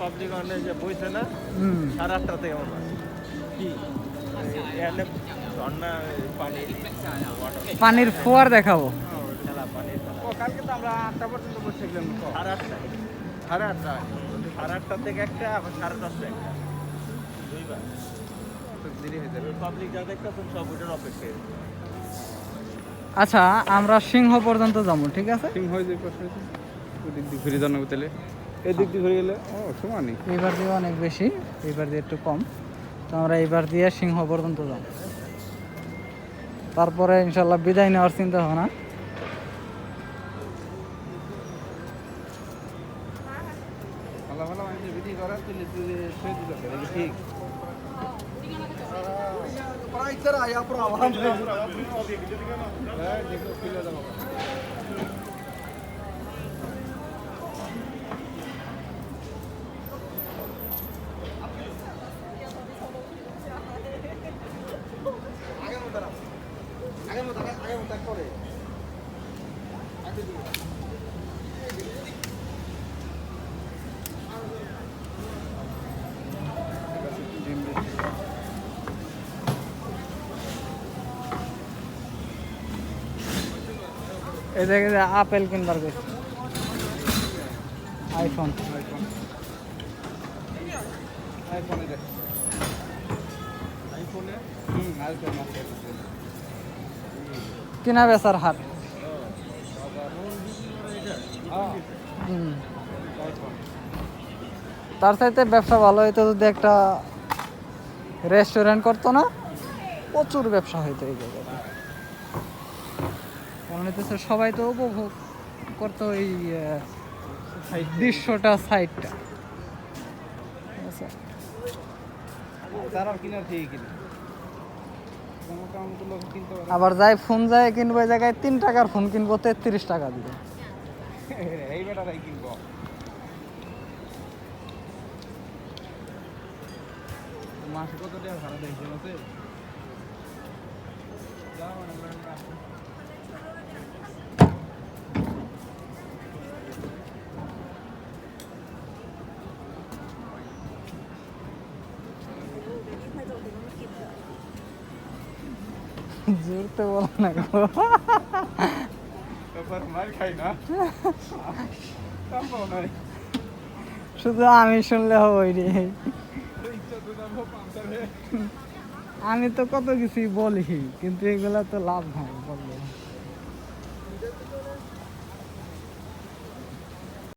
Public অনে যে বইছে না 8:30 থেকে আমরা কি এখানে ঝর্ণা পানির ফোয়ার দেখাবো। খেলা পানির ও কালকে তো আমরা 8টা পর্যন্ত বসেছিলাম। 8:30 8:30 থেকে একটা আবার 10:30 একটা দুইবার দেরি হয়ে যাবে। পাবলিক যা দেখতেছেন সব ওটার অপেক্ষায়। আচ্ছা আমরা সিংহ পর্যন্ত যাবো, ঠিক আছে? সিং হয়ে যায় প্রশ্ন আছে ওদিক দিয়ে ঘুরে জানাবো তাহলে। এই দিক দিয়ে ঘুরে গেলে সমানই। এইবার দিয়ে অনেক বেশি, এইবার দিয়ে একটু কম। তো আমরা এইবার দিয়ে সিংহ পর্যন্ত যাবো, তারপরে ইনশাল্লাহ বিদায় নেওয়ার চিন্তা ভাবনা। ভালো ভালো মানুষের বিধি করা তুলে তুলে ছুঁয়ে দিতে হবে ঠিক। দেখো খুলে দেবো। এই জায়গায় যে আপেল কিনবার গেছি, আইফোন। আইফোনে দেখ। আইফোনে আইফোন আছে। কিনা বেচার হাট। তার চাইতে ব্যবসা ভালো হইতো যদি একটা রেস্টুরেন্ট করতো না, প্রচুর ব্যবসা হইতো এই জায়গায়। কারণ হইতেছে সবাই তো উপভোগ করতো এই দৃশ্যটা, সাইডটা, ঠিক আছে? তারাও কিনার ঠিক কিনে কিনতে পারে। আবার যাই ফোন যায় কিনবো, এই জায়গায় 3 টাকার ফোন কিনবো 33 টাকা দিবে। এই বেটারাই কিনবো। মাসে কত টাকা ভাড়া দেখছেন আছে? জোরতে বলো না গো। তারপর মার খাই না। সম্ভব নয়। শুধু আমি শুনলে হবে রে। আমি তো কত কিছুই বলি, কিন্তু এগুলা তো লাভ হয় বললে।